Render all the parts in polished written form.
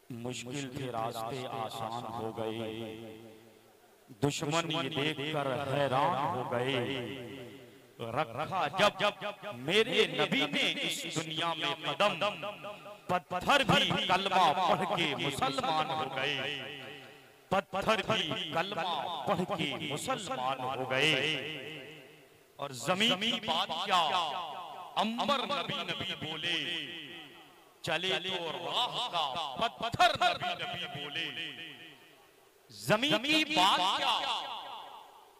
मुश्किल थे रास्ते आसान हो गए, दुश्मन ये देखकर हैरान हो गए। रखा जब जब मेरे नबी ने इस दुनिया में कदम, पत्थर भी कलमा पढ़ के मुसलमान हो गए। पत्थर भी कलमा पढ़ के मुसलमान हो गए। और जमीन की बात क्या, अंबर नबी नबी बोले, चले तो राह का पत्थर नबी नबी बोले। जमीन की बात क्या,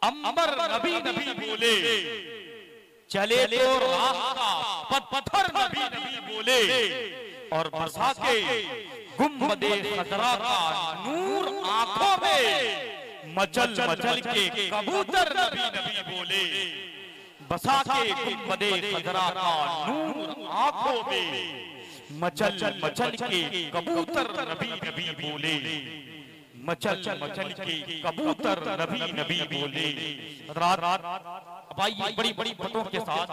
अंबर नबी नबी बोले, चले तो राह का पत्थर नबी नबी बोले। और बसा के गुंबदे खजरा का नूर आंखों में, मचल मचल के कबूतर नबी नबी बोले। बसा के गुंबदे खजरा का नूर आंखों में, मचल मचल के कबूतर नबी नबी बोले। मचल मचल के कबूतर नबी नबी बोले। रात रात अब आइए बड़ी बड़ी बातों के साथ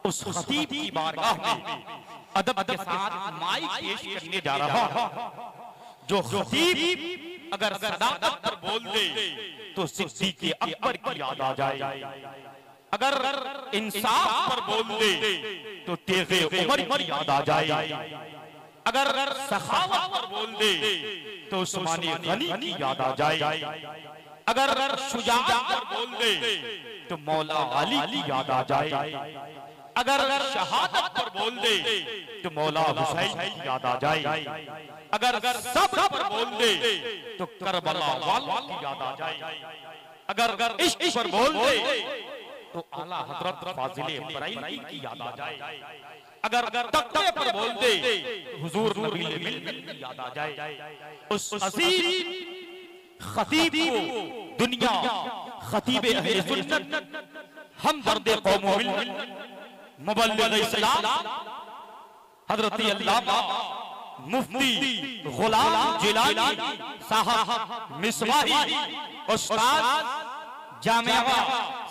उस खतीब की बारगाह में अदब के साथ माइक पेश करने जा रहा हूं। जो खतीब अगर सदाकत पर बोल दे तो सिद्दीक़ अकबर की याद आ जाए। अगर इंसाफ पर बोल दे तो तेग़े उमर की याद आ जाए। अगर सखावत पर बोल दे तो उस्मान गनी की याद आ जाए। अगर शुजाअत पर बोल दे तो मौला अली की याद आ जाए। अगर शहादत पर बोल दे तो मौला हुसैन की याद आ जाए। अगर सब्र पर बोल दे तो करबला वालों की याद आ जाए। अगर इश्क पर बोल दे तो आला हजरत फाजिले बरैली की याद आ जाए। अगर तक़वे पर बोल दे हुजूर नबी मिल्लत की याद आ जाए। उस अजीज खतीब को दुनिया खतीब अहले सुन्नत, हमदर्द कौम व मिल्लत, मुबल्लिग इस्लाम हजरत अल्लामा मुफ्ती गुलाम जिलानी साहब मिसबाही, उस्ताद जामिया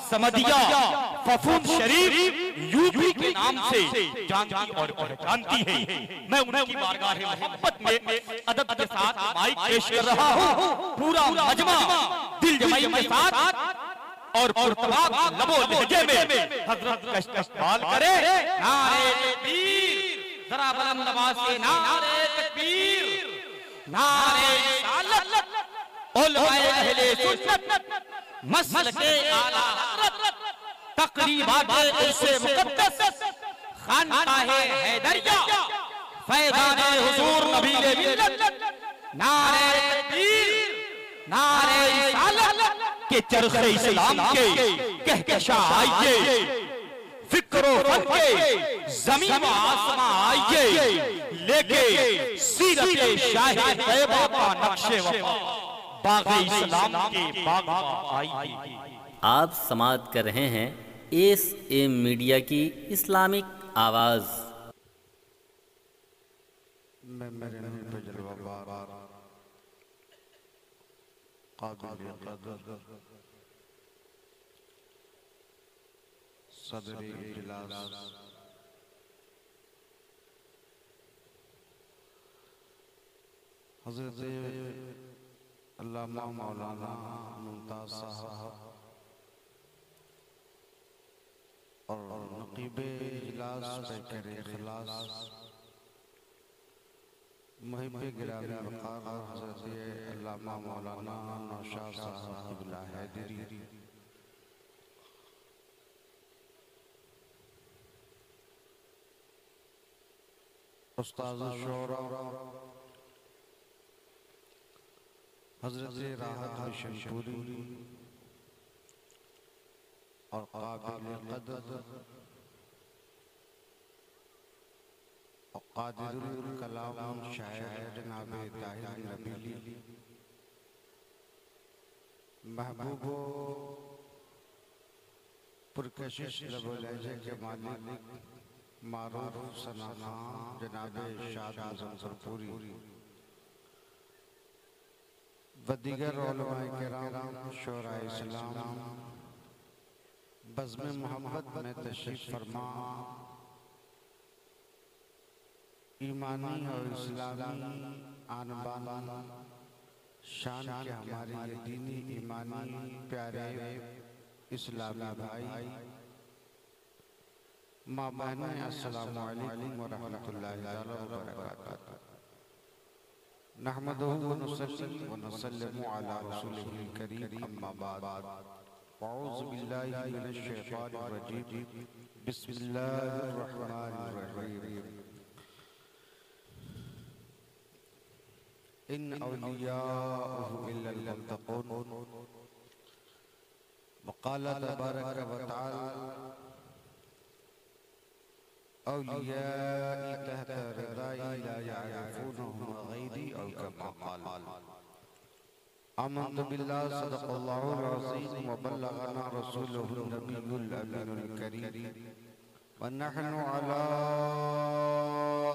समदिया फफून शरीफ यूपी के नाम से जानती और पहचानती है। मैं उनकी बारगाह मोहब्बत में अदब के साथ माइक पेश कर रहा हूँ। पूरा मजमा दिल जमाई के साथ और पुरतवाब लबो लहजे में हजरत का इस्तकबाल करे। नारे तकबीर, जरा बुलंद आवाज से नारे तकबीर, नारे रिसालत, उलमाए अहले सुन्नत, मसलके आला हज़रत, तक़रीबात इर्शे मुक़द्दस, खानकाहे हैदरिया, फैज़ाने हुज़ूर नबी मिल्लत। नारे तकबीर, नारे रिसालत के चरखे इस्लाम के कहकशा आइए, फिक्रो फन के ज़मीन व आसमां आइए, लेके सीरत शाह तैयबा का नक्शे वफ़ा, बाग़े इस्लाम के बाग़ आइए। आप समाअत कर रहे हैं एस.एम. मीडिया की इस्लामिक आवाज़। मैं मेरे पे जलवाबार काबिल क़दर सदर इजलास हज़रत अल्लामा मौलाना मुमताज़ साहब और नक़ीबे इजलास पैकर इखलास मुहिब्बे गिरामी वक़ार हज़रत अल्लामा मौलाना नौशाद साहब क़िबला हैदरी, उस्ताद शोरा हज़रत राहत हशनपुरी और काबिल क़दर क़ादिरुल कलाम शायर जनाब ताहिर नबीली, महबूबो पुरकशिश लबो लहजे के मालिक मारूफ सनाखा जनाब शाद मुज़फ़्फ़रपुरी व दीगर उलमाए किराम शोराए इस्लाम बज़्म मोहम्मद में तशरीफ़ फरमा ईमानी और इस्लामी आन बान शान के हमारे ये दीनी ईमानी प्यारे इस्लामी भाई माँ बहनें, अस्सलामु अलैकुम व रहमतुल्लाहि व बरकातुहू। नहमदुहु व नुसल्ली व नुसल्लिमु अला रसूलिहिल करीम, अम्मा बाद। अऊज़ु बिल्लाहि मिनश शैतानिर रजीम, बिस्मिल्लाहिर रहमानिर रहीम। इन औलियाहु इल्लल मुत्तक़ून व क़ाल तबारक व तआला औलियाई तहत रिदाई ला यारिफूनहुम गैरी औ कमा क़ाल। आमन्तु बिल्लाहि सदक़ल्लाहुल अज़ीम व बल्लगना रसूलुहुन नबियुल अमीनुल करीम व नहनु अला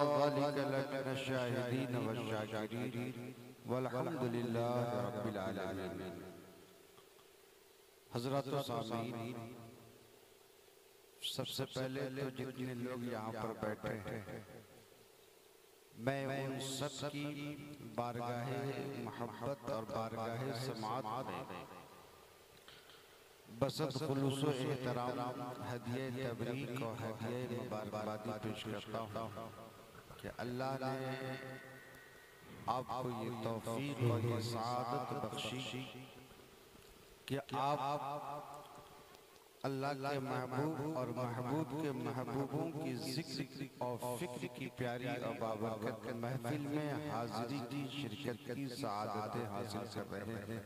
ज़ालिका लमिन शाहिदीन व शाकिरीन वल्हम्दुलिल्लाहि रब्बिल आलमीन। हज़रत सामीन, सबसे पहले तो जितने लोग यहाँ पर बैठे हैं, मैं उन सब की बारगाहे मोहब्बत और बारगाहे समाअत में बसत खुलूस व एहतराम हदिये तबरीक और हदिये मुबारकबादी पेश करता हूँ कि अल्लाह ने आपको ये तौफीक और ये सआदत बख्शी कि आप अल्लाह के महबूब और महबूब के महबूबों की जिक्र और फिक्र की प्यारी और बाबरकत महफिल में हाजिरी की शिरकत की सआदतें हासिल कर रहे हैं।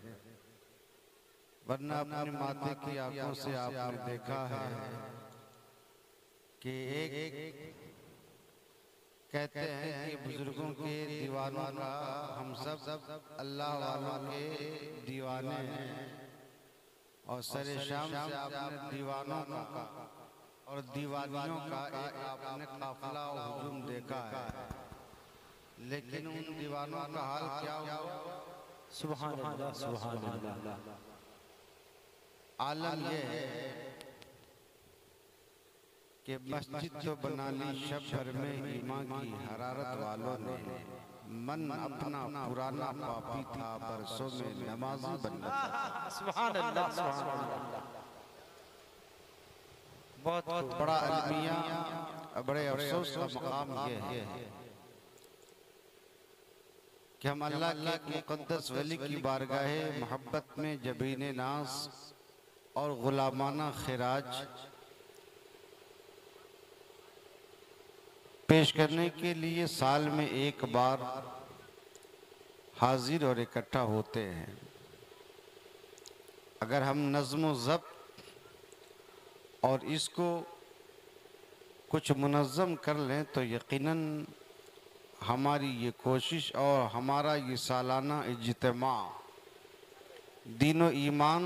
वरना अपने माथे की आंखों से आपने देखा है कि एक कहते हैं कि बुजुर्गों के दीवानों का हम सब अल्लाह वालों के दीवाने हैं, और सरे शाम से आपने दीवानों का और दीवानियों का एक आपने काफिला और हुजूम देखा है, लेकिन उन दीवानों का हाल क्या हुआ? सुभान अल्लाह, सुभान अल्लाह। आलम ये है कि मस्जिद तो बना ली शब भर में ईमान की हरारत वालों ने, मन अपना पुराना पापी था बरसों में नमाजी बन गया। सुभान अल्लाह, सुभान अल्लाह। बहुत बड़ा अलमिया, बड़े अफसोस का मकाम ये है कि हम अल्लाह के मुकद्दस वली की बारगाहे मोहब्बत में जबीने नास और गुलामाना खिराज पेश करने के लिए साल में एक बार हाजिर और इकट्ठा होते हैं। अगर हम नज़्म ज़ब्त और इसको कुछ मुनज़्ज़म कर लें तो यकीनन हमारी ये कोशिश और हमारा ये सालाना इज्तिमा दीन व ईमान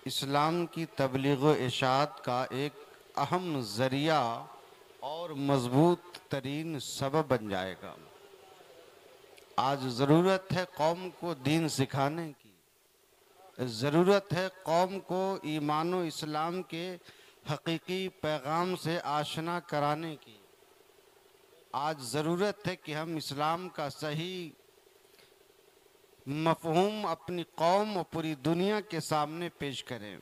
इस्लाम की तबलीग व इशाअत का एक अहम ज़रिया और मजबूत तरीन सबब बन जाएगा। आज ज़रूरत है कौम को दीन सिखाने की, ज़रूरत है कौम को ईमान व इस्लाम के हकीकी पैगाम से आशना कराने की। आज ज़रूरत है कि हम इस्लाम का सही मफ़हूम अपनी कौम और पूरी दुनिया के सामने पेश करें।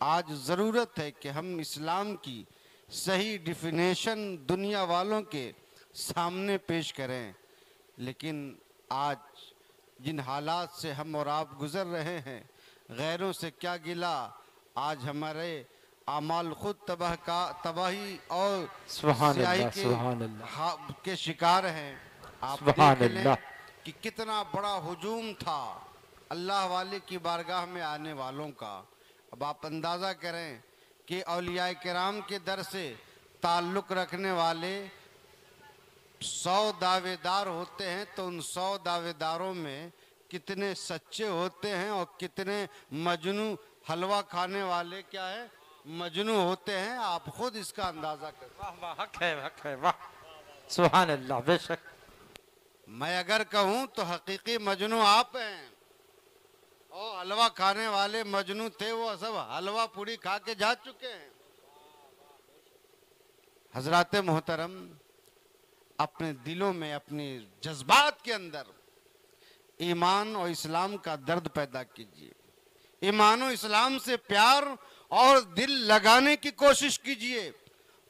आज ज़रूरत है कि हम इस्लाम की सही डिफिनेशन दुनिया वालों के सामने पेश करें। लेकिन आज जिन हालात से हम और आप गुज़र रहे हैं, गैरों से क्या गिला, आज हमारे आमाल खुद तबाही और स्याही के शिकार हैं। आप देख लें कि कितना बड़ा हुजूम था अल्लाह वाले की बारगाह में आने वालों का। अब आप अंदाज़ा करें कि औलिया किराम के दर से ताल्लुक़ रखने वाले 100 दावेदार होते हैं, तो उन 100 दावेदारों में कितने सच्चे होते हैं और कितने मजनू हलवा खाने वाले क्या है मजनू होते हैं। आप खुद इसका अंदाज़ा करें। वाह वाह, हक है वाह, सुभान अल्लाह। बेशक मैं अगर कहूँ तो हकीकी मजनू आप हैं, और हलवा खाने वाले मजनू थे वो सब हलवा पूरी खा के जा चुके हैं। हजरात मोहतरम, अपने दिलों में अपने जज्बात के अंदर ईमान और इस्लाम का दर्द पैदा कीजिए, ईमान और इस्लाम से प्यार और दिल लगाने की कोशिश कीजिए,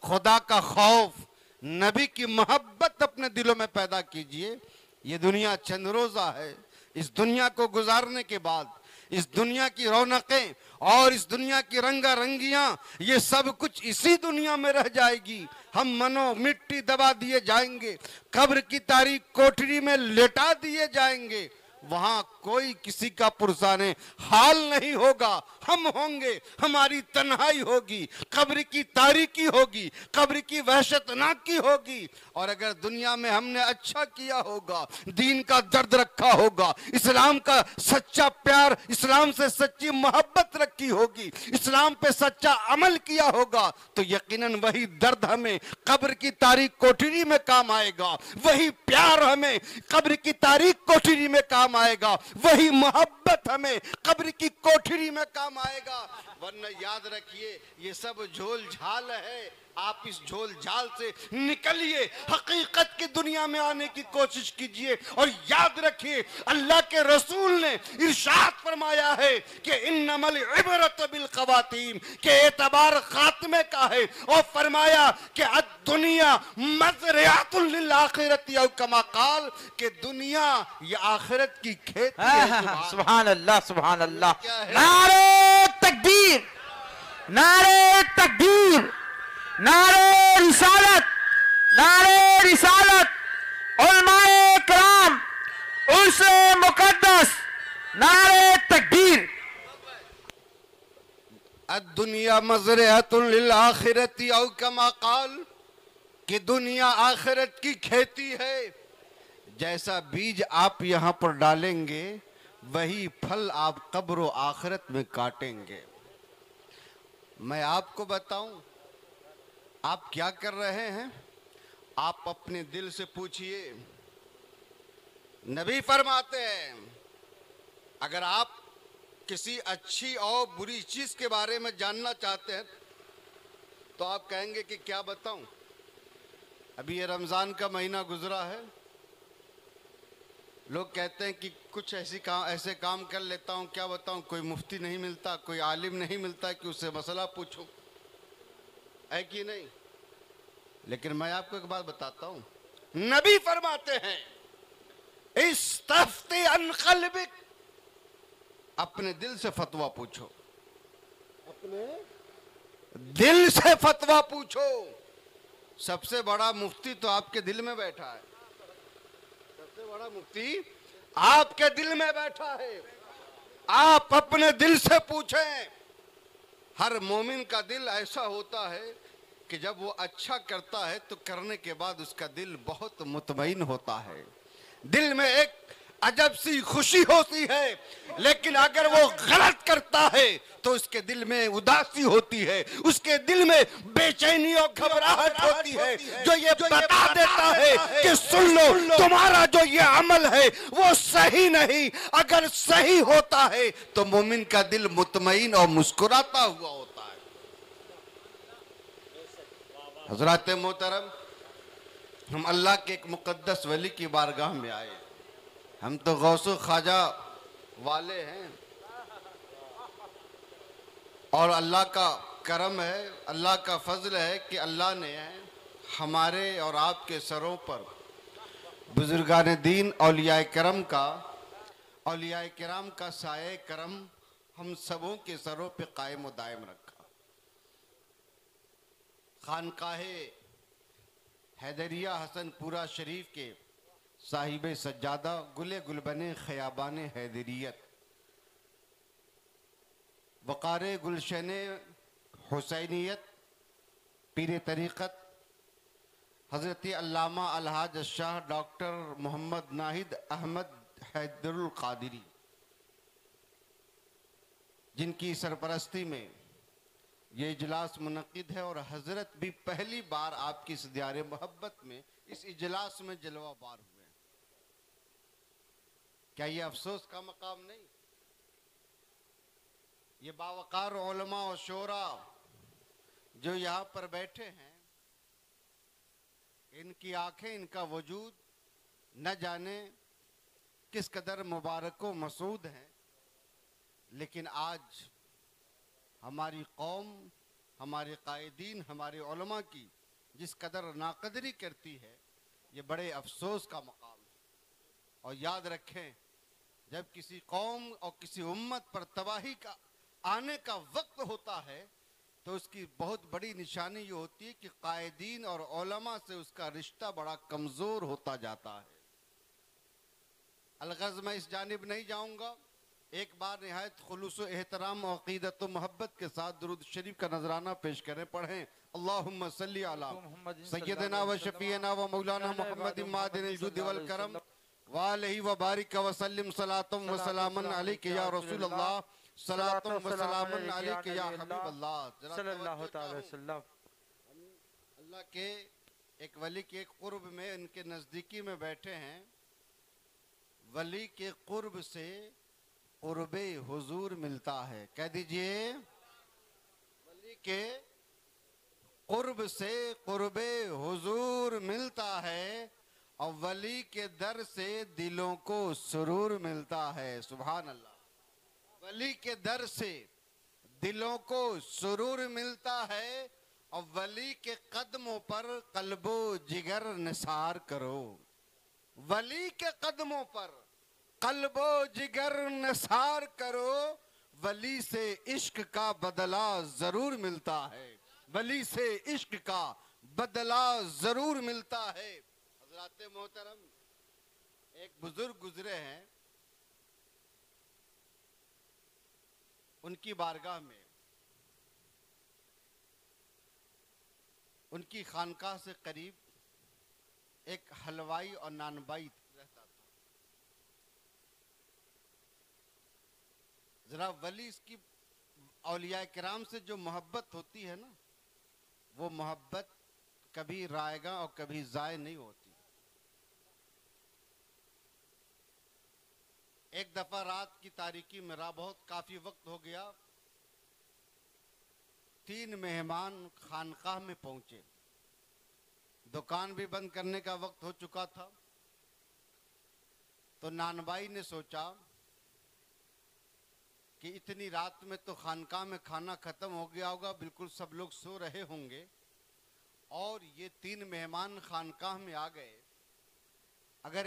खुदा का खौफ, नबी की मोहब्बत अपने दिलों में पैदा कीजिए। ये दुनिया चंद रोजा है, इस दुनिया को गुजारने के बाद इस दुनिया की रौनकें और इस दुनिया की रंगारंगियां, ये सब कुछ इसी दुनिया में रह जाएगी। हम मनो मिट्टी दबा दिए जाएंगे, कब्र की तारीख कोठरी में लेटा दिए जाएंगे, वहां कोई किसी का पुरसाने हाल नहीं होगा। हम होंगे, हमारी तन्हाई होगी, कब्र की तारीकी होगी, कब्र की वहशतनाकी होगी। और अगर दुनिया में हमने अच्छा किया होगा, दीन का दर्द रखा होगा, इस्लाम का सच्चा प्यार, इस्लाम से सच्ची मोहब्बत रखी होगी, इस्लाम पे सच्चा अमल किया होगा, तो यकीनन वही दर्द हमें कब्र की तारीक कोठरी में काम आएगा, वही प्यार हमें कब्र की तारीक कोठरी में काम आएगा, वही मोहब्बत हमें कब्र की कोठरी में काम आएगा। वरना याद रखिए, ये सब झोल झाल है। आप इस झोल झाल से निकलिए, हकीकत की दुनिया में आने की कोशिश कीजिए। और याद रखिए, अल्लाह के रसूल ने इरशाद फरमाया है कि इन्नमल इबरत बिल ख़वातीम, के एतबार खात्मे का है। और फरमाया कि दुनिया मज़रिअतुन लिल आखिरति औ कमा क़ाल, के दुनिया ये आखिरत की खेती है। सुभान अल्लाह, सुभान अल्लाह। नारे तकबीर, नारे तकबीर, नारे रिसालत, नारे रिसालत, उलमाए किराम, उर्से मुकद्दस, नारे तकबीर। दुनिया मज़रिअतुन लिल आखिरति औ कमा क़ाल, कि दुनिया आखिरत की खेती है। जैसा बीज आप यहाँ पर डालेंगे, वही फल आप कब्र व आखिरत में काटेंगे। मैं आपको बताऊं, आप क्या कर रहे हैं? आप अपने दिल से पूछिए। नबी फरमाते हैं, अगर आप किसी अच्छी और बुरी चीज के बारे में जानना चाहते हैं तो आप कहेंगे कि क्या बताऊं। अभी ये रमजान का महीना गुजरा है, लोग कहते हैं कि कुछ ऐसे काम कर लेता हूं, क्या बताऊं, कोई मुफ्ती नहीं मिलता, कोई आलिम नहीं मिलता कि उससे मसला पूछूं, है कि नहीं। लेकिन मैं आपको एक बात बताता हूं, नबी फरमाते हैं, इस्तफ्ती अन क़ल्बिक, अपने दिल से फतवा पूछो, अपने दिल से फतवा पूछो। सबसे बड़ा मुफ्ती तो आपके दिल में बैठा है, सबसे बड़ा मुफ्ती आपके दिल में बैठा है। आप अपने दिल से पूछें। हर मोमिन का दिल ऐसा होता है कि जब वो अच्छा करता है तो करने के बाद उसका दिल बहुत मुतमईन होता है, दिल में एक अजब सी खुशी होती है। लेकिन अगर वो गलत करता है तो उसके दिल में उदासी होती है, उसके दिल में बेचैनी और घबराहट होती है, जो ये बता देता है कि सुन लो, तुम्हारा जो ये अमल है वो सही नहीं। अगर सही होता है तो मोमिन का दिल मुतमईन और मुस्कुराता हुआ होता है। हजरत मोहतरम, हम अल्लाह के एक मुकद्दस वली की बारगाह में आए। हम तो गौसो ख्वाजा वाले हैं और अल्लाह का करम है, अल्लाह का फजल है कि अल्लाह ने हमारे और आपके सरों पर बुजुर्गान दीन औलियाए किराम का साये करम हम सबों के सरों पे कायम व दायम रखा। खानकाहे हैदरिया हसनपुरा शरीफ के साहिबे सज्जादा गुले गुलबने खयाबाने हैदरियत, वक़ारे गुलशने हुसैनियत, पीर तरीक़त हज़रत अल्लामा अलहाज शाह डॉक्टर मोहम्मद नाहिद अहमद हैदरुल क़ादिरी, जिनकी सरपरस्ती में ये इजलास मुनक़िद है। और हज़रत भी पहली बार आपकी इस दियारे मोहब्बत में इस इजलास में जलवा बार हुए। क्या ये अफसोस का मकाम नहीं? ये बावकार उलमा और शोरा जो यहाँ पर बैठे हैं, इनकी आंखें, इनका वजूद न जाने किस कदर मुबारक व मसूद हैं, लेकिन आज हमारी कौम, हमारे कायदीन, हमारे उलमा की जिस कदर नाकदरी करती है, ये बड़े अफसोस का मकाम है। और याद रखें, जब किसी कौम और किसी उम्मत पर तबाही का आने का वक्त होता है तो उसकी बहुत बड़ी निशानी ये होती है कि कायदीन और उलमा से उसका रिश्ता बड़ा कमज़ोर होता जाता है। अलगज़ मैं इस जानिब नहीं जाऊँगा, एक बार नहायत खुलूस एहतराम और अक़ीदत व मोहब्बत के साथ दुरूद शरीफ का नजराना पेश करें। पढ़ें अल्लाहुम्मा सल्ली अला सय्यदना व शफ़ीना व मौलाना मुहम्मद मादिनिल जुद वल करम व अलैहि व बारिक व सल्लिम सलातम व सलामन अलैका या रसूल अल्लाह, सलातम व सलामन अलैका या हबीब अल्लाह सल्लल्लाहु अलैहि वसल्लम। अल्लाह के एक वली के कुर्ब में, इनके नज़दीकी में बैठे हैं। वली के कुर्ब से कुर्बे हुजूर मिलता है। कह दीजिए, वली के कुर्ब से कुर्बे हुजूर मिलता है और वली के दर से दिलों को सुरूर मिलता है। सुभान अल्लाह। वली के दर से दिलों को सुरूर मिलता है और वली के कदमों पर कल्बो जिगर निसार करो। वली के कदमों पर कल्बो जिगर निसार करो, वली से इश्क का बदला जरूर मिलता है। वली से इश्क का बदला जरूर मिलता है। हज़रात मोहतरम, एक बुजुर्ग गुजरे हैं, उनकी बारगाह में उनकी खानकाह से करीब एक हलवाई और नानबाई रहता था। जरा वली इसकी औलिया किराम से जो मोहब्बत होती है ना, वो मोहब्बत कभी रायगा और कभी जाय नहीं होती। एक दफा रात की तारीकी में बहुत काफी वक्त हो गया, 3 मेहमान खानकाह में पहुंचे। दुकान भी बंद करने का वक्त हो चुका था। तो नानबाई ने सोचा कि इतनी रात में तो खानकाह में खाना खत्म हो गया होगा, बिल्कुल सब लोग सो रहे होंगे, और ये 3 मेहमान खानकाह में आ गए। अगर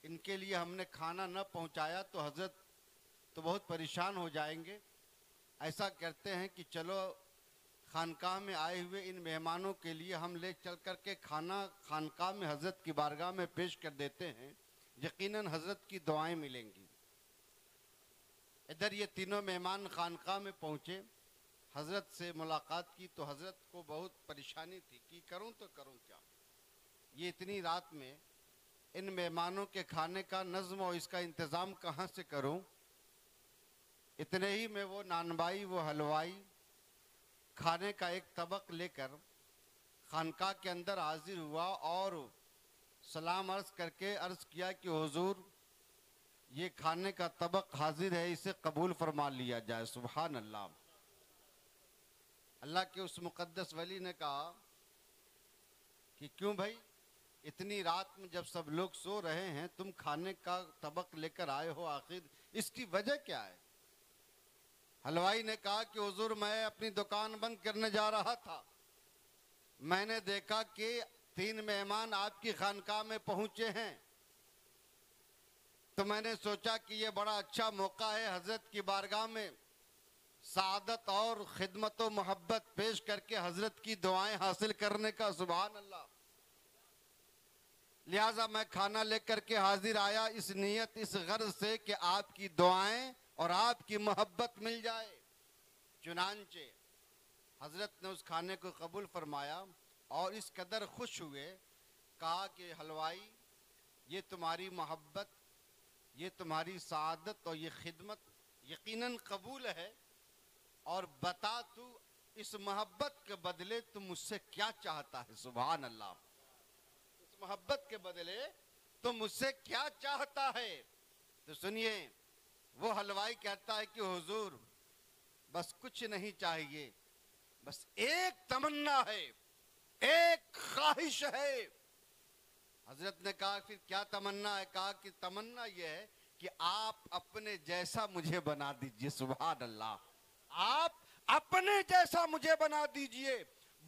इनके लिए हमने खाना न पहुंचाया तो हजरत तो बहुत परेशान हो जाएंगे। ऐसा करते हैं कि चलो खानकाह में आए हुए इन मेहमानों के लिए हम ले चल कर के खाना खानकाह में हजरत की बारगाह में पेश कर देते हैं, यकीनन हजरत की दुआएं मिलेंगी। इधर ये तीनों मेहमान खानकाह में पहुंचे, हजरत से मुलाकात की तो हजरत को बहुत परेशानी थी कि करूं तो करूं क्या, ये इतनी रात में इन मेहमानों के खाने का नज़्म और इसका इंतज़ाम कहाँ से करूं। इतने ही में वो नानबाई, वो हलवाई खाने का एक तबक लेकर खानकाह के अंदर हाजिर हुआ और सलाम अर्ज़ करके अर्ज़ किया कि हुजूर, ये खाने का तबक हाजिर है, इसे कबूल फरमा लिया जाए। सुभान अल्लाह। अल्लाह के उस मुक़द्दस वली ने कहा कि क्यों भाई, इतनी रात में जब सब लोग सो रहे हैं तुम खाने का तबक लेकर आए हो, आखिर इसकी वजह क्या है। हलवाई ने कहा कि हुजूर, मैं अपनी दुकान बंद करने जा रहा था, मैंने देखा कि 3 मेहमान आपकी खानकाह में पहुंचे हैं, तो मैंने सोचा कि ये बड़ा अच्छा मौका है हजरत की बारगाह में सादत और खिदमत व मोहब्बत पेश करके हजरत की दुआएं हासिल करने का। सुभान अल्लाह। लिहाजा मैं खाना लेकर के हाजिर आया इस नियत, इस गर्ज से कि आपकी दुआएं और आपकी मोहब्बत मिल जाए। चुनांचे हजरत ने उस खाने को कबूल फरमाया और इस कदर खुश हुए, कहा कि हलवाई, ये तुम्हारी मोहब्बत, ये तुम्हारी सादत और ये खिदमत यकीनन कबूल है, और बता तू इस मोहब्बत के बदले तुम मुझसे क्या चाहता है। सुभान अल्लाह। इस मोहब्बत के बदले तुम मुझसे क्या चाहता है। तो सुनिए, वो हलवाई कहता है कि हुजूर, बस कुछ नहीं चाहिए, बस एक तमन्ना है, एक ख्वाहिश है। हजरत ने कहा फिर क्या तमन्ना है? कहा कि तमन्ना यह है कि आप अपने जैसा मुझे बना दीजिए। सुभान अल्लाह, आप अपने जैसा मुझे बना दीजिए।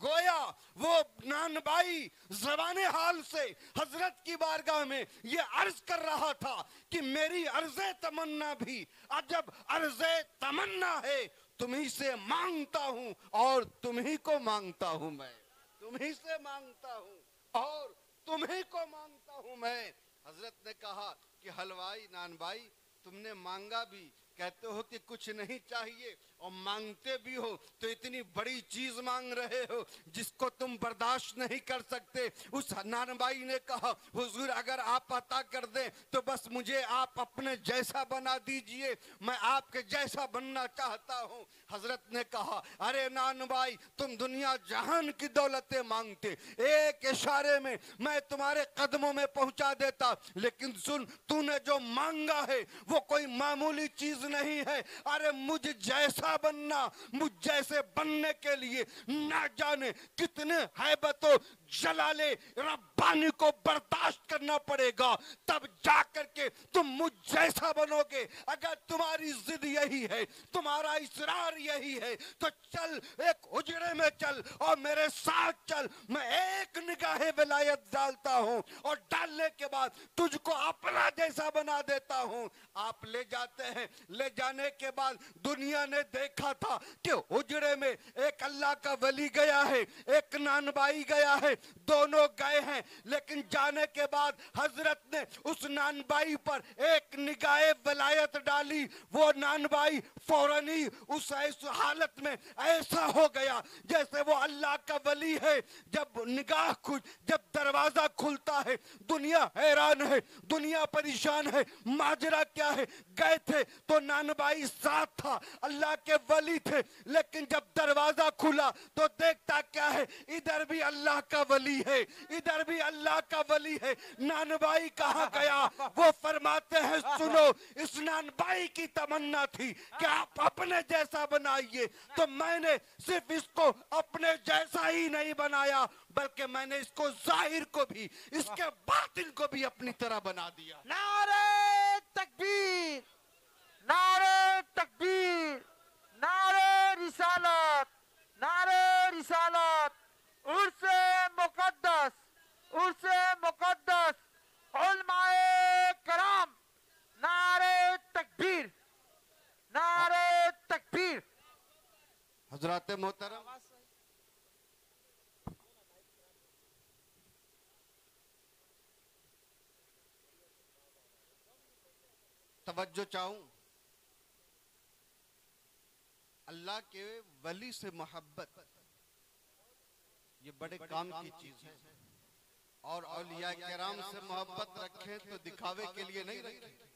गोया वो नानबाई ज़बाने हाल से हजरत की बारगाह में ये अर्ज कर रहा था कि मेरी अर्ज़े तमन्ना भी अजब अर्ज़े तमन्ना है, तुम्ही से मांगता हूं और तुम्ही को मांगता हूं मैं, तुम्ही से मांगता हूं और तुम्ही को मांगता हूं मैं। हजरत ने कहा कि हलवाई नानबाई, तुमने मांगा भी, कहते हो कि कुछ नहीं चाहिए, और मांगते भी हो तो इतनी बड़ी चीज मांग रहे हो जिसको तुम बर्दाश्त नहीं कर सकते। उस नानबाई ने कहा हुजूर अगर आप अता कर दें तो बस मुझे आप अपने जैसा बना दीजिए, मैं आपके जैसा बनना चाहता हूं। हजरत ने कहा अरे नानबाई, तुम दुनिया जहान की दौलतें मांगते, एक इशारे में मैं तुम्हारे कदमों में पहुंचा देता, लेकिन सुन, तूने जो मांगा है वो कोई मामूली चीज नहीं है। अरे मुझ जैसा बनना, मुझ जैसे बनने के लिए ना जाने कितने हैबतों जलाले रब्बानी को बर्दाश्त करना पड़ेगा, तब जाकर के तुम मुझ जैसा बनोगे। अगर तुम्हारी जिद यही है, तुम्हारा इसरार यही है, तो चल एक उजड़े में चल और मेरे साथ चल। मैं एक निगाहे विलायत डालता हूं और डालने के बाद तुझको अपना जैसा बना देता हूं। आप ले जाते हैं, ले जाने के बाद दुनिया ने देखा था कि उजड़े में एक अल्लाह का वली गया है, एक नानबाई गया है, दोनों गए हैं, लेकिन जाने के बाद हजरत ने उस नानबाई पर एक निगाहे वलायत डाली। वो नानबाई फौरन ही उस हालत में ऐसा हो गया जैसे वो अल्लाह का वली है। जब निगाह जब दरवाजा खुलता है, दुनिया हैरान है, दुनिया परेशान है, माजरा क्या है। गए थे तो नानबाई साथ था, अल्लाह के वली थे, लेकिन जब दरवाजा खुला तो देखता क्या है, इधर भी अल्लाह का वली है, इधर भी अल्लाह का वली है। नानबाई कहाँ गया? वो फरमाते हैं सुनो, इस नानबाई की तमन्ना थी कि आप अपने जैसा बनाइए, तो मैंने सिर्फ इसको अपने जैसा ही नहीं बनाया, बल्कि मैंने इसको जाहिर को भी, इसके बातिन को भी अपनी तरह बना दिया। नारे तकबीर, नारे तकबीर, नारे रिसालत, नारे रिसालत, उर्से मुकद्दस, उर्से मुकद्दस, उलमाए कराम, नारे तकबीर, नारे तकबीर। हजरात मोहतरम, तवज्जो चाहूं, अल्लाह के वली से मोहब्बत ये बड़े काम की चीज है, और औलिया किराम से मोहब्बत रखें तो दिखावे के लिए नहीं रखें।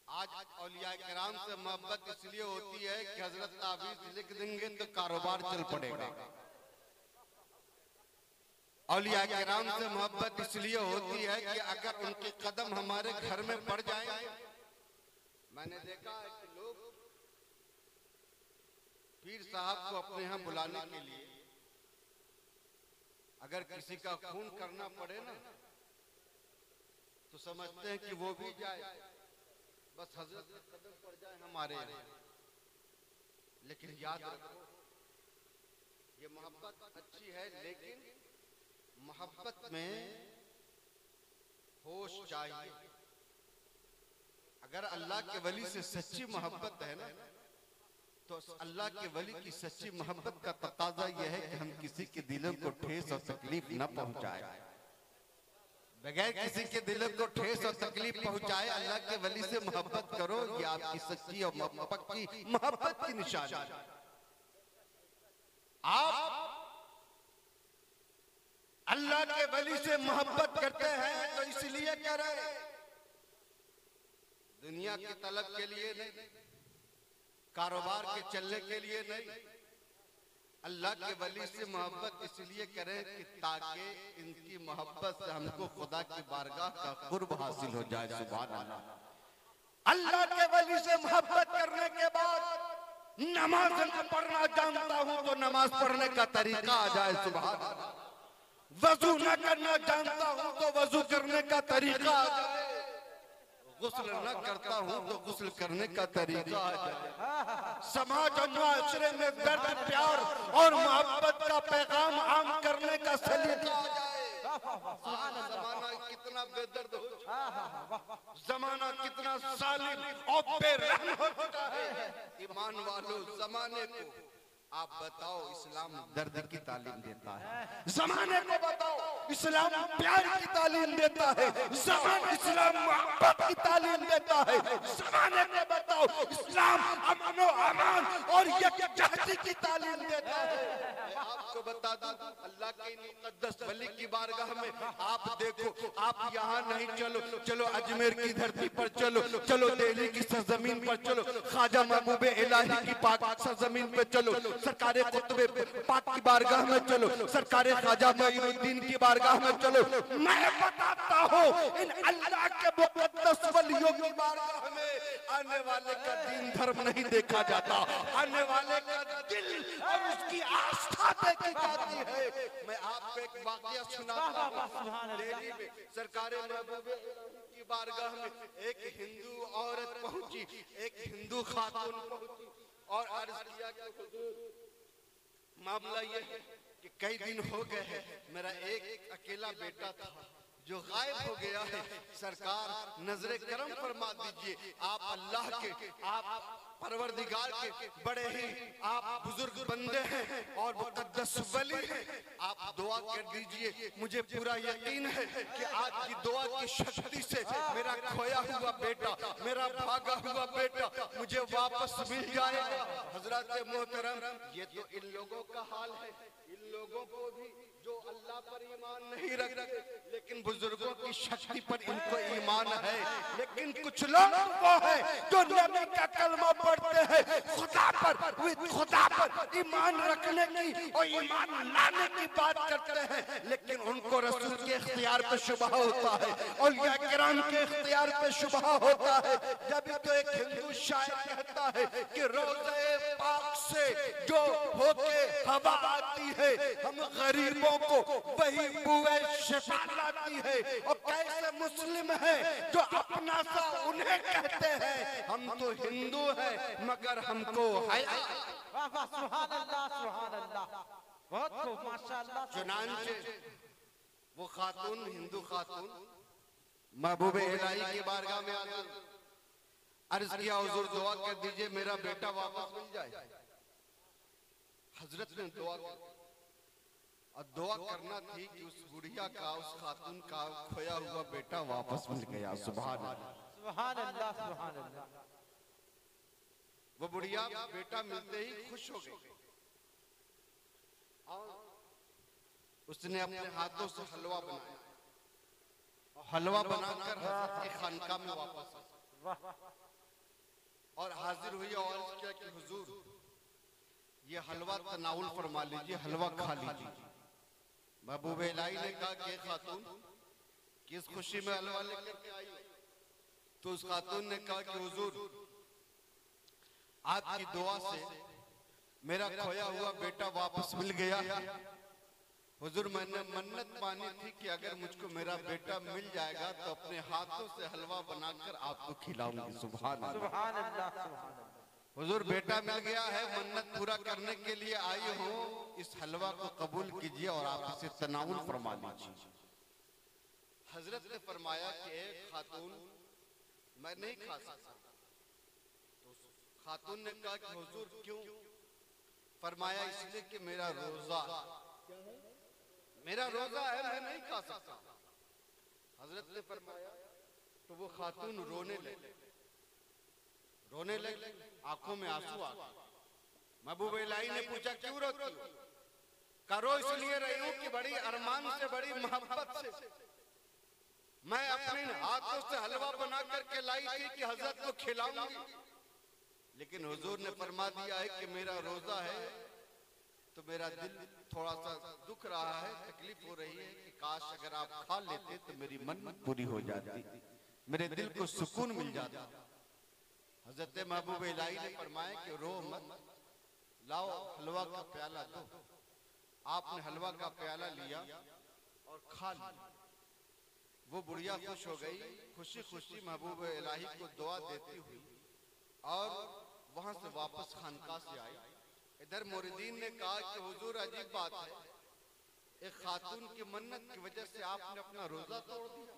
आज औलिया किराम से मोहब्बत इसलिए होती है कि हजरत तावीज़ लिख देंगे तो कारोबार चल पड़ेगा। औलिया किराम से मोहब्बत इसलिए होती है कि अगर उनके कदम हमारे घर में पड़ जाए। मैंने देखा है कि लोग पीर साहब को अपने यहाँ बुलाने के लिए अगर किसी का खून करना पड़े ना, तो समझते हैं कि वो भी जाए, बस हजरत के कदम पड़ जाए हमारे यहाँ। लेकिन याद रखो, ये मोहब्बत अच्छी है, लेकिन मोहब्बत में होश चाहिए। अगर अल्लाह के वली से सच्ची मोहब्बत है ना, तो अल्लाह के वली की सच्ची मोहब्बत का तकाजा यह है कि हम किसी के दिलों को ठेस और तकलीफ न पहुंचाए, बगैर किसी के दिलों को ठेस और तकलीफ पहुंचाए अल्लाह के वली से मोहब्बत करो। ये आपकी सच्ची और पक्की मोहब्बत की निशानी है। आप अल्लाह के वली से मोहब्बत करते हैं तो इसलिए कर रहे हैं, दुनिया की तलब के लिए नहीं, कारोबार के चलने के लिए नहीं। अल्लाह के वली से मोहब्बत इसलिए करें कि ताकि इनकी मोहब्बत से हमको खुदा की बारगाह का कुर्ब हासिल हो जाए। सुभान अल्लाह। अल्लाह के वली से मोहब्बत करने के बाद नमाज पढ़ना जानता हूं तो नमाज पढ़ने का तरीका आ जाए। सुभान अल्लाह। वजू न करना जानता हूँ तो वजू करने का तरीका आ जाए, गुस्ल न करता हूँ तो गुस्ल करने का तरीका आ जाए। समाज और माशरे में दर्द, प्यार और मोहब्बत का पैगाम आम करने का सलीका आ जाए। जमाना कितना बेदर्द हो चुका है, जमाना कितना जालिम और बेरहम हो चुका है। ईमान वालों, जमाने को आप बताओ इस्लाम दर्द की तालीम देता है, जमाने को बताओ इस्लाम प्यार की तालीम देता है, इस्लाम मोहब्बत की तालीम देता है, जमाने को बताओ इस्लाम अमन और अमान और यकजहती की तालीम देता है। मैं आपको बता दूं, अल्लाह के मुकद्दस वली की बारगाह में आप देखो, आप यहाँ नहीं, चलो चलो अजमेर की धरती पर चलो, चलो दिल्ली की सरजमीन पर चलो, ख्वाजा महबूब इलाही की पाक सरजमीन पे चलो, सरकारे कुतुबे पाक की बारगाह में चलो, सरकारे ख्वाजा मोइनुद्दीन की बारगाह में चलो। मैं बताता हूँ इन अल्लाह के मुकद्दस वलियों की बारगाह में आने वाले का दीन धर्म नहीं देखा जाता, आने वाले का दिल और उसकी आस्था देखी जाती है। मैं आपको एक वाकया सुनाता हूँ। दिल्ली में सरकारे महबूब की बारगाह में एक हिंदू औरत पहुंची, एक हिंदू खातून पहुंची और अर्ज किया कि हुजूर, मामला ये है कि कई दिन हो गए हैं, मेरा एक अकेला बेटा था जो गायब हो गया है। सरकार नजरे करम फरमा दीजिए, आप अल्लाह के, आप परवरदिगार के बड़े ही आप बुजुर्ग बंदे हैं और मुकद्दस वली हैं, आप दुआ कर दीजिए। मुझे पूरा यकीन है कि आज की दुआ की शक्ति से मेरा खोया हुआ बेटा, मेरा भागा हुआ बेटा मुझे वापस मिल जाएगा। हजरत मोहतरम, ये तो इन लोगों का हाल है, इन लोगों को भी जो अल्लाह पर ईमान नहीं रखते, लेकिन बुजुर्गों की शक्ति पर इनको ईमान है। लेकिन कुछ लोग वो है जो नबी का कलमा पढ़ते हैं, खुदा पर ईमान रखने की और ईमान लाने की बात करते हैं, लेकिन उनको रसूल के इख्तियार पे शुबहा होता है, औलिया किराम के इख्तियार पे शुबहा होता है। जब तो एक हिंदू शायर कहता है कि रोज़े पाक से जो होके हवा आती है, हम गरीबों को वही बुए शिफा लाती है। और कैसे मुस्लिम है जो अपना सा उन्हें कहते हैं, हम तो हिंदू हैं मगर हमको हया। सुभान अल्लाह, सुभान अल्लाह, बहुत खूब, माशाअल्लाह। चुनांचे वो खातून, हिंदू खातून महबूब इलाही की बारगाह में आकर अर्ज किया, हुजूर दुआ कर दीजिए मेरा बेटा वापस मिल जाए। हजरत ने दुआ की और दुआ करना थी कि उस बुढ़िया का, उस खातून का खोया हुआ बेटा वापस मिल गया। सुभान अल्लाह, सुभान अल्लाह, सुभान अल्लाह। वो बुढ़िया बेटा मिलते ही खुश हो गई और उसने अपने हाथों से हलवा बनाया, हलवा बनाकर हजरत की खानका में वापस और हाजिर हुई और अर्ज किया कि हुजूर ये हलवा तनाउल फरमा लीजिए, हलवा खा लीजिए। महबूब इलाही ने कहा कि खातून किस खुशी में हलवा लेकर के आई? तो उस खातून ने कहा कि हुजूर आपकी दुआ से मेरा खोया हुआ बेटा वापस मिल गया। हुजूर मैंने मन्नत मानी थी कि अगर मुझको मेरा बेटा मिल जाएगा तो अपने हाथों से हलवा बनाकर आपको खिलाऊंगी। सुभान अल्लाह, सुभान अल्लाह, सुभान अल्लाह। हुजूर बेटा मिल गया है, मन्नत पूरा करने के लिए आई हो, इस हलवा को कबूल कीजिए और आप इसे तनाउल फरमा लीजिए। हजरत ने फरमाया कि एक खातून मैं नहीं खा सकता। तो खातून ने कहा कि हुजूर क्यों? फरमाया इसलिए कि मेरा रोजा है, मैं नहीं खा सकता। हजरत ने फरमाया तो वो खातून रोने लगे, आंखों में आंसू आ गए। महबूब इलाही ने पूछा क्यों रोती हो? करो इसलिए रही हूं कि बड़ी अरमान से, बड़ी मोहब्बत से मैं अपने हाथों से हलवा बना करके लाई थी कि हजरत को खिलाऊंगी, लेकिन हुजूर ने फरमा दिया है कि मेरा रोजा है तो मेरा दिल थोड़ा सा दुख रहा है, तकलीफ हो रही है कि काश अगर आप खा लेते तो मेरी मन्नत पूरी हो जाती, मेरे दिल को सुकून मिल जाता। हजरत महबूब इलाही ने फरमाया कि रो मत, लाओ हलवा का प्याला दो। आपने हलवा का प्याला लिया और खा लिया। वो बुढ़िया खुश हो गई, खुशी खुशी महबूब इलाही को दुआ देती हुई और वहां से वापस खानका से आई। इधर मुरीदीन ने कहा कि हुजूर अजीब बात है, एक खातून की मन्नत की वजह से आपने अपना रोजा तोड़ दिया।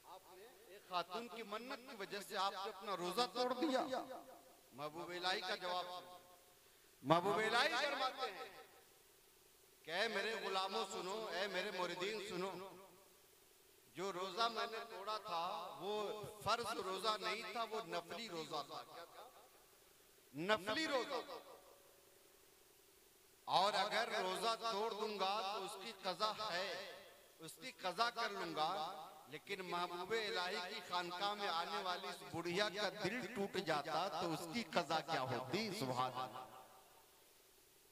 आपने एक खातून की मन्नत की वजह से आपने अपना रोजा तोड़ दिया। महबूब इलाही का जवाब, महबूब इलाही फरमाते हैं कि ऐ मेरे गुलामों सुनो, ऐ मेरे मुरीदीन सुनो, जो रोजा मैंने तोड़ा था वो फर्ज रोजा नहीं था, वो नफली रोजा था। क्या था? नफली रोजा। और अगर रोजा तोड़ दूंगा तो उसकी कज़ा है, उसकी कज़ा कर लूंगा। लेकिन महबूबे इलाही की खानका में आने वाली इस बुढ़िया का दिल टूट जाता तो उसकी कज़ा क्या होती? सुभान अल्लाह।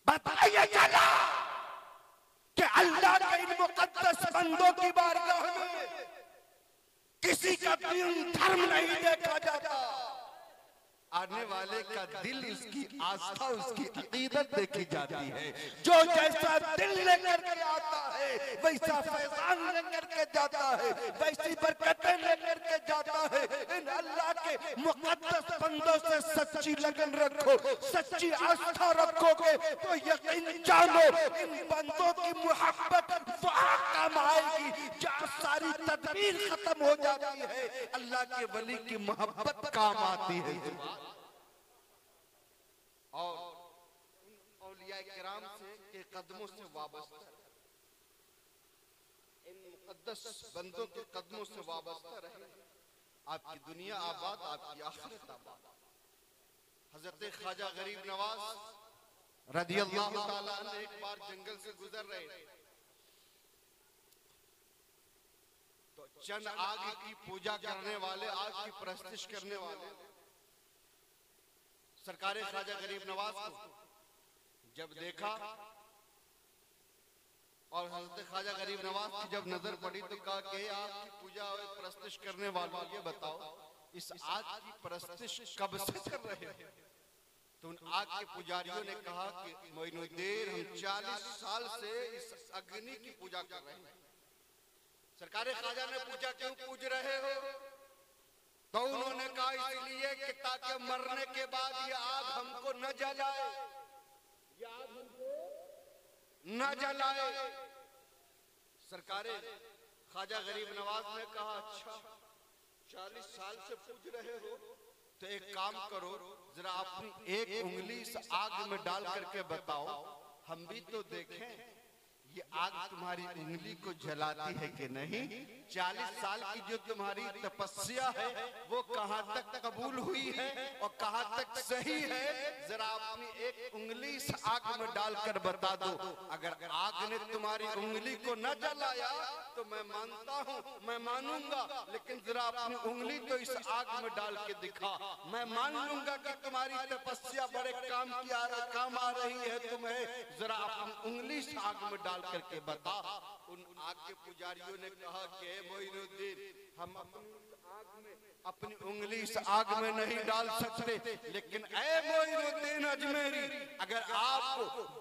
बताइए चला कि अल्लाह के इन मुकद्दस बंदों की बारगाह में किसी का दीन धर्म नहीं देखा जाता। आने वाले का दिल, उसकी आस्था, उसकी अकीदत देखी जाती है। जो जैसा दिल लेकर के आता है वैसा फैजान लेकर के जाता है, वैसी बरकतें लेकर के जाता है। इन अल्लाह के मुकद्दस बंदों से सच्ची लगन रखो, सच्ची आस्था रखोगे तो यकीन जानो इन बंदों की मोहब्बत वहाँ काम आएगी जहाँ सारी तदबीर खत्म हो जाती है। अल्लाह के वली की मोहब्बत काम आती है। और उन औलिया किराम से के कदमों से वाबस्ता, इन मुकद्दस बंदों के कदमों से वाबस्ता रहे, आपकी दुनिया आबाद, आपकी आखिरत आबाद। हजरत ख्वाजा गरीब नवाज रदियल्लाहु ताला अन्हु एक बार जंगल से गुजर रहे तो चंद आग की पूजा करने वाले, आग की परस्तिश करने वाले सरकारे ख्वाजा गरीब नवाज को जब देखा और हजरत ख्वाजा गरीब नवाज की जब नजर पड़ी तो कहा कि आग की पूजा और परस्तिश करने वालों, ये बताओ इस आग की परस्तिश कब से कर रहे हो? तो उन आग के पुजारियों ने कहा कि मोइनुद्दीन, हम 40 साल से इस अग्नि की पूजा कर रहे हैं। सरकारे ख्वाजा ने पूछा क्यों पूज रहे हो? तो उन्होंने कहा इसलिए कि ताकि मरने के बाद ये आग हमको न जलाए, ये आग हमको न जलाए। सरकारे ख्वाजा गरीब नवाज ने कहा अच्छा 40 साल से पूज रहे हो तो एक काम करो, जरा अपनी एक उंगली इस आग में डाल करके बताओ, हम भी तो देखें ये आग तुम्हारी उंगली को जलाती है कि नहीं। 40 साल की जो तुम्हारी तपस्या है वो कहाँ तक कबूल हुई है और कहाँ तक सही है, जरा अपनी एक उंगली इस आग में डालकर बता दो। अगर आग ने तुम्हारी उंगली को न जलाया तो मैं मानता हूँ, मैं मानूंगा, लेकिन जरा अपनी उंगली तो इस आग में डाल के दिखा, मैं मान लूंगा कि तुम्हारी तपस्या बड़े काम आ रही है तुम्हें। जरा अपनी उंगली इस आग में डाल करके बता। उन आग के पुजारियों ने कहा कि मोइनुद्दीन, हम अपनी उंगली इस आग में नहीं डाल सकते, लेकिन ऐ मोइनुद्दीन अजमेरी, अगर आप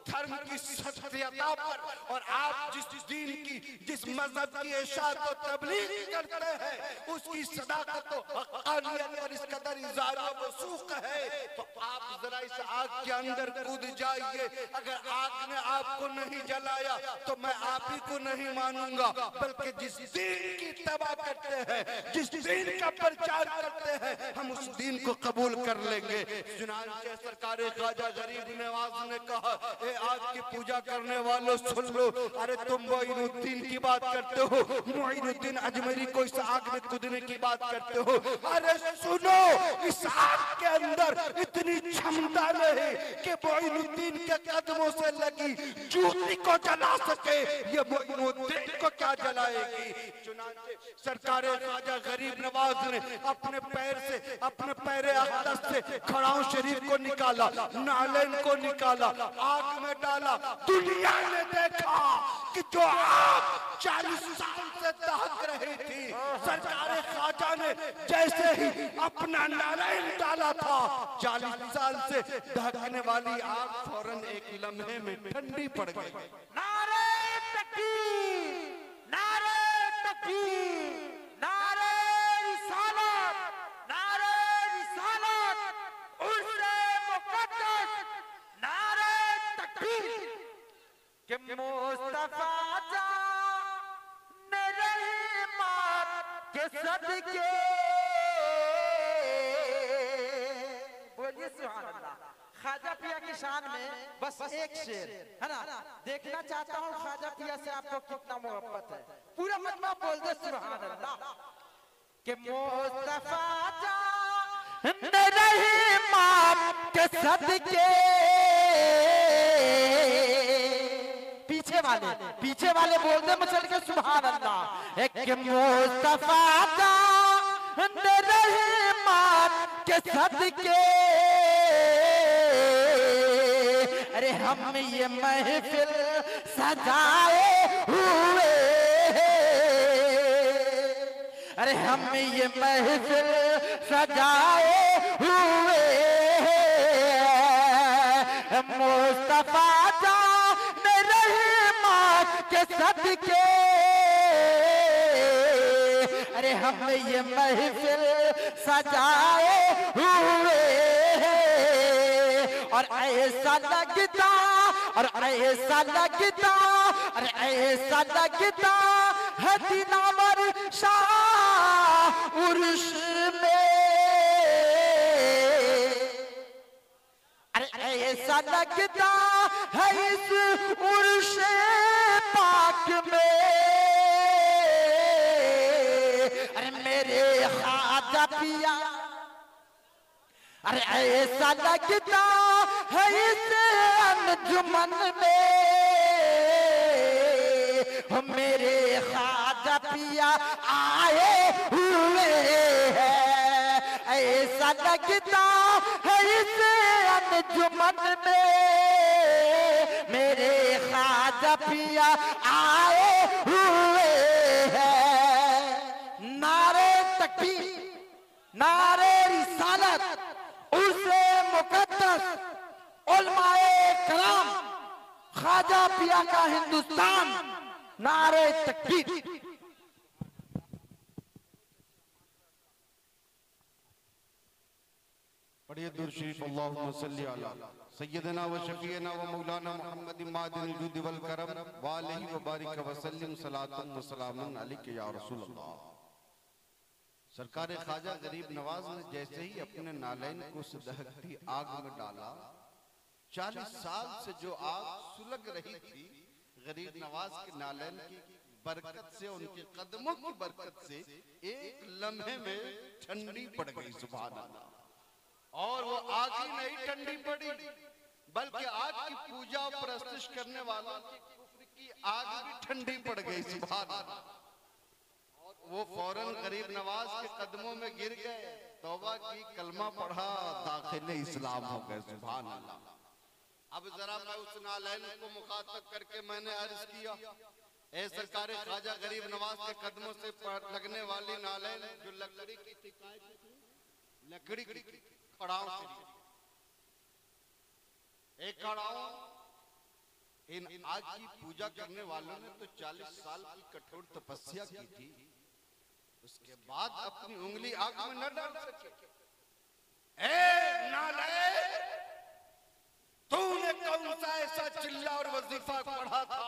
धर्म की सत्यता पर और आप जिस दीन की, जिस मजहब की इशाअत और तबलीग करते हैं उसकी सदाकत और हक़ानियत पर इस कदर इज़ार व वसूख है तो आप जरा इस आग के अंदर कूद जाइए। अगर आग ने आपको नहीं जलाया तो मैं आप ही को नहीं मानूंगा, बल्कि जिस दीन की तबा करते हैं, जिस दीन का प्रचार करते हैं, हम उस दीन को कबूल कर लेंगे। चुनांचे सरकारे ख्वाजा गरीब नवाज ने कहा, ए आग की पूजा करने वालों सुन लो, अरे तुम मोइनुद्दीन की बात करते हो, मोइनुद्दीन अजमेरी को इस आग में कूदने की बात करते हो। अरे सुनो, इस आग के अंदर इतनी क्षमता नहीं कि मोइनुद्दीन के कदमों से लगी जूती को जला सके, ये मोइनुद्दीन को क्या जलाएगी। चुनांचे सरकारे ख्वाजा गरीब नवाज ने अपने पैर से, अपने पैरे अक़दस से खड़ाऊ शरीफ को निकाला, नालेन को निकाला, आग में डाला। दुनिया ने देखा कि जो आग 40 साल से दहक रही थी, सरकारे ख्वाजा ने जैसे ही अपना नारायण डाला था, 40 साल से दहकने वाली आग फौरन एक लम्हे में ठंडी पड़ गई। नारे तकबीर, के सदके, बोलिए सुभान अल्लाह। ख्वाजा पिया की शान में बस एक शेर है ना, देखना चाहता हूँ ख्वाजा पिया से आपको कितना मोहब्बत है। पूरा मतलब बोल दे सुभान अल्लाह। कि मुस्तफा जान रहमान के सदके, पीछे वाले बोल दे मचल के सुभान अल्लाह। एक मुस्तफा जान रहमान के सदके, अरे हम ये महफिल सजाए हुए, अरे हम ये महफिल सजाए हुए, मुस्तफा जान रहमान के सदके, अरे हम ये महफिल सजाए हुए। और ऐसा लगता, और ऐसा लगता, और ऐसा लगता है दिनावर शाह उर्श में, अरे ऐसा लगता है इस उर्श पाक में, अरे मेरे ख्वाजा पिया, अरे ऐसा लगता है इस अंजुमन में, मेरे ख्वाजा पिया आए हुए हैं। ऐसा लगता है इस अंजुमन में, मेरे ख्वाजा पिया आए हुए हैं। नारे तकबीर, नारे रिसालत, उर्से मुकद्दस, उलमाए कराम, ख्वाजा पिया का हिंदुस्तान, नारे तकबीर। पढ़िए दुरूद शरीफ, अल्लाहुम्मा सल्ली अला सय्यदना व शफीना व मौलाना मुहम्मद मादिनिल जुद वल करम व अलैहि व बारिक व सल्लिम सलातन व सलामुन अलैका या रसूल अल्लाह। सरकार ख्वाजा गरीब नवाज ने जैसे ही अपने नालैन को उस दहकती आग में डाला, 40 साल से जो आग सुलग रही थी, गरीब नवाज के नालैन की बरकत से, उनके कदमों की बरकत से एक लम्हे में ठंडी पड़ गई। सुभान अल्लाह। और वो आग ही नहीं ठंडी पड़ी, बल्कि आग की पूजा और प्रस्तुत करने वालों की कुफ्र की आग भी ठंडी पड़ गई। सुभान अल्लाह। वो फौरन गरीब नवाज के कदमों में गिर गए, तौबा की, कलमा पढ़ा, दाखिले इस्लाम हो गए। सुभान अल्लाह। अब जरा मैं उस नालैन को मुखातब करके मैंने अर्ज किया, ए सरकार ख्वाजा गरीब नवाज के कदमों से लगने वाली नालैन जो लकड़ी की थी, लकड़ी की खड़ाओं से, एक खड़ाओं, इन आग की पूजा करने वालों ने तो 40 साल की कठोर तपस्या की थी, उसके बाद अपनी उंगली आग में न डाल सके। ए नालैन, तूने कौन सा ऐसा चिल्ला और वजीफा पढ़ा था,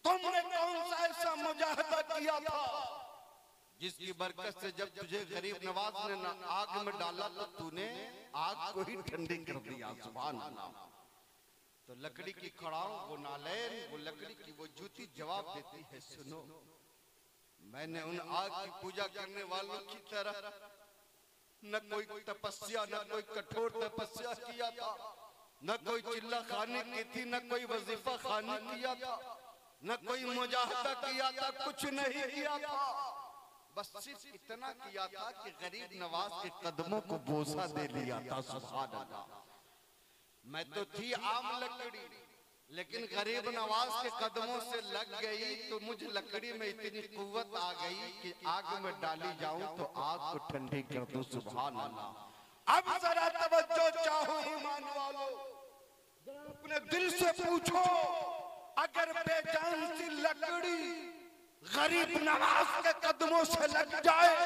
तुमने कौन सा ऐसा मुजाहिदा किया था, जिसकी बरकत से जब तुझे गरीब नवाज ने आग में डाला तो तूने आग को ही ठंडी कर दिया। सुभान अल्लाह। तो लकड़ी की खड़ाओं, वो नालैन, वो लकड़ी की वो जूती जवाब देती है, सुनो, मैंने उन आग की पूजा करने वालों की तरह न कोई तपस्या, न कोई कठोर तपस्या किया था, न कोई चिल्ला खाने की थी, न कोई वजीफा खाने किया था, न कोई मुजाहिदा किया था, कुछ नहीं किया था। बस सिर्फ इतना किया था कि गरीब नवाज के कदमों को बोसा दे लिया था। सुभान अल्लाह। मैं तो थी आम लकड़ी, लेकिन गरीब नवाज के कदमों से लग गई तो मुझे लकड़ी में इतनी कुव्वत आ गई कि आग में डाली जाऊं तो आग को ठंडी कर दूं। सुभान अल्लाह। अब जरा तवज्जो चाहो ईमान वालों, अपने दिल से पूछो, अगर बेजान सी लकड़ी गरीब नवाज के कदमों से लग जाए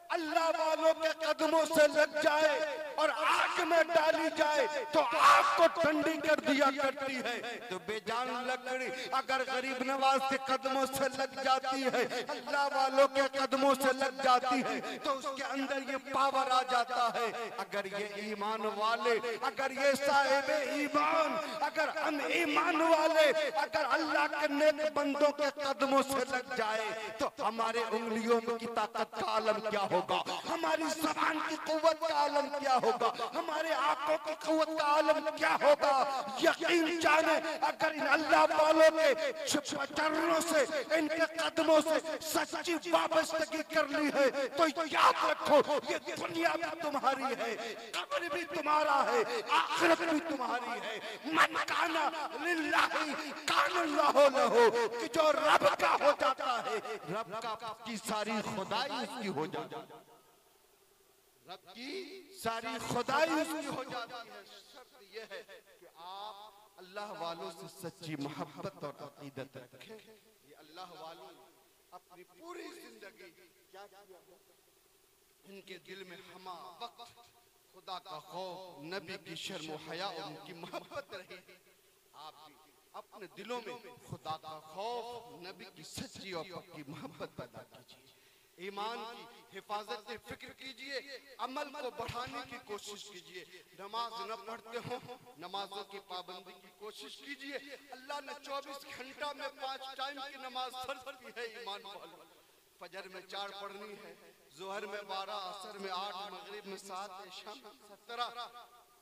अल्लाह वालों के कदमों से लग जाए और आग में डाली जाए तो आग को ठंडी कर दिया करती है। तो बेजान लकड़ी अगर गरीब नवाज के कदमों से लग जाती है, अल्लाह वालों के कदमों से लग जाती है, तो उसके अंदर ये पावर आ जाता है। अगर ये ईमान वाले, अगर ये साहिब ईमान, अगर हम ईमान वाले अगर अल्लाह के नेक बंदों के कदमों से लग जाए तो हमारे उंगलियों की ताकत का आलम क्या होगा, हमारी ज़बान की कुव्वत का आलम क्या होगा, हमारे आंखों की कुव्वत का आलम क्या होगा। यकीन जाने अगर इन अल्लाह वालों के चरणों से, इनके कदमों से सच्ची वाबस्तगी कर ली है तो याद रखो ये दुनिया भी तुम्हारी है, कब्र भी तुम्हारा है, आखिरत भी तुम्हारी है। मन काना लिल्लाही काना लहू लहू, कि जो रब का हो जाता है रब का की सारी खुदाई उसकी हो जाती है, रब की सारी खुदाई उसकी हो जाती है। शर्त यह है कि आप अल्लाह वालों से सच्ची मोहब्बत और अकीदत रखें। ये अल्लाह वालों अपनी पूरी जिंदगी क्या किया, इनके दिल में हमा वक्त खुदा का खौफ, नबी की शर्म हया और उनकी मोहब्बत रही। आप भी अपने दिलों में खुदा का खौफ, नबी की सच्ची और पक्की मोहब्बत पैदा कीजिए। ईमान की हिफाजत की फिक्र कीजिए, अमल को बढ़ाने की कोशिश कीजिए। नमाज न पढ़ते हो, नमाजों की पाबंदी की कोशिश कीजिए। अल्लाह ने 24 घंटा में 5 टाइम की नमाज फर्ज की है। ईमान वालों, फजर में 4 पढ़नी है, जोहर में 12, असर में 8, मगरिब में 7, इशा में 17।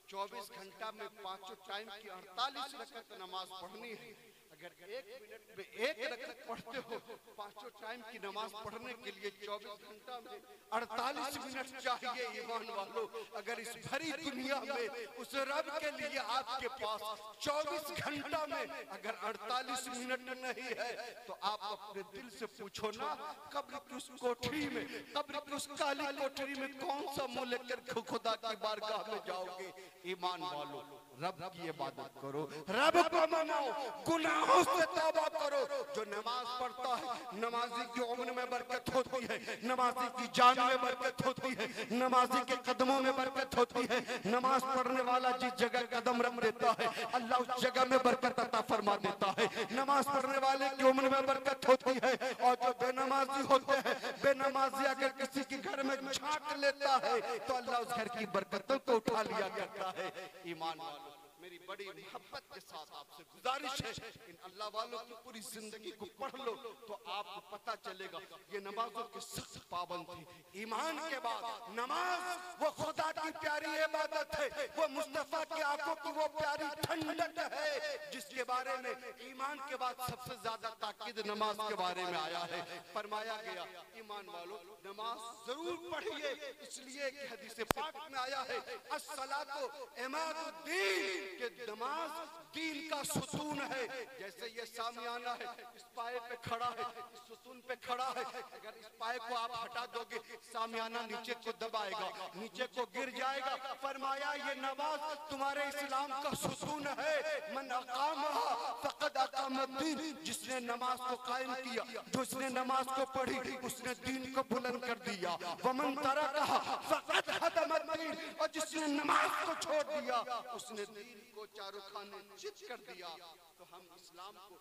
24 घंटा में 5 टाइम की 48 रकअत नमाज पढ़नी है। अगर 1 मिनट में 1 रकअत पढ़ते हो, 5 टाइम की नमाज पढ़ने के लिए 24 घंटा में 48 मिनट चाहिए। ईमान वालों, अगर इस भरी दुनिया में उस रब के लिए आपके पास 24 घंटा में अगर 48 मिनट नहीं है तो आप अपने दिल से पूछो ना, कब्र की उस कोठरी में, कब्र की उस काली कोठरी में कौन सा मुंह लेकर खुदा की बारगाह में जाओगे। ईमान वालों, रब की इबादत करो, रब को मनाओ, गुनाहों से तौबा करो। जो नमाज पढ़ता है नमाजी की उम्र में बरकत होती है, नमाजी की जान में बरकत होती है, नमाजी के कदमों में बरकत होती है। नमाज पढ़ने वाला जिस जगह कदम रख देता है अल्लाह उस जगह में बरकत अता फरमा देता है। नमाज पढ़ने वाले की उम्र में बरकत होती है। और जो बेनमाजी होते हैं, बेनमाजी अगर किसी के घर में झांक लेता है तो अल्लाह उस घर की बरकतों को उठा लिया करता है। ईमान वालों, मेरी बड़ी मोहब्बत के साथ आपसे गुजारिश है, इन अल्लाह वालों की पूरी जिंदगी को पढ़ लो तो आपको पता चलेगा ये नमाजों के सख्त पाबंद थे। ईमान के बाद नमाज वो खुदा की प्यारी इबादत है, वो मुस्तफा की आंखों की वो प्यारी ठंडक है जिसके बारे में ईमान के बाद सबसे ज्यादा ताकीद नमाज के बारे में आया है। फरमाया गया, ईमान वालों नमाज जरूर पढ़िए, इसलिए कि हदीस पाक में आया है, अस्सलातु इमादुद्दीन, कि नमाज दीन का सुतून है। जैसे ये सामियाना है, इस पाए पे खड़ा है, इस सुतून पे खड़ा है, अगर इस पाए को आप हटा दोगे सामियाना नीचे को दबाएगा, नीचे को गिर जाएगा। फरमाया ये नमाज तुम्हारे इस्लाम का सुतून है। मन अकामहा फक़द अकामद्दीन, जिसने नमाज को कायम किया, जिसने नमाज को पढ़ी, उसने दीन को बुलंद कर दिया। वमन तरकहा फक़द हदमद्दीन, और जिसने नमाज को छोड़ दिया उसने दीन को चारों खाने चित कर दिया। तो हम इस्लाम को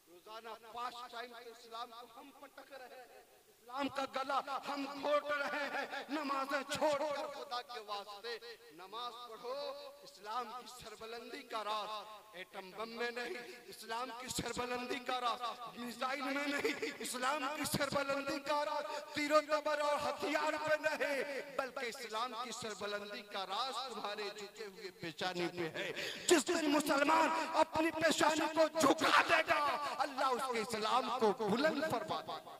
रोजाना 5 टाइम के इस्लाम को हम पटक रहे हैं, इस्लाम का गला हम घोट रहे हैं। नमाजें छोड़कर खुदा के वास्ते नमाज पढ़ो। इस्लाम की सरबलंदी का राज एटम बम में नहीं, इस्लाम की सरबलंदी का राज मिसाइल में नहीं, इस्लाम की सरबलंदी का राज तीरों तबर और हथियार पे नहीं, बल्कि इस्लाम की सरबलंदी का राज तुम्हारे झुके हुए पेशानी पे है। जिस दिन मुसलमान अपनी पेशानी को झुका देगा अल्लाह उसके इस्लाम को बुलंद फरमा देगा।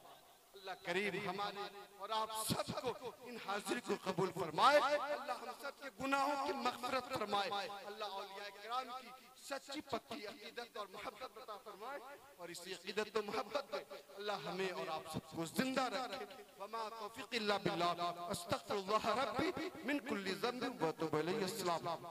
अल्लाह करीम हमारे और आप सबको इन हाजिरी को कबूल फरमाए। अल्लाह हम सब के गुनाहों की मग़फ़िरत फरमाए। अल्लाह औलिया किराम की सच्ची पक्की अकीदत और मोहब्बत अता फरमाए, और इसी अकीदत और मोहब्बत में अल्लाह हमें और आप सबको जिंदा रखे। वमा तौफीक़ इल्ला बिल्लाह, अस्तग़फिरुल्लाह रब्बी मिन कुल्ली ज़ंब व अतूबु इलैहि। अस्सलाम।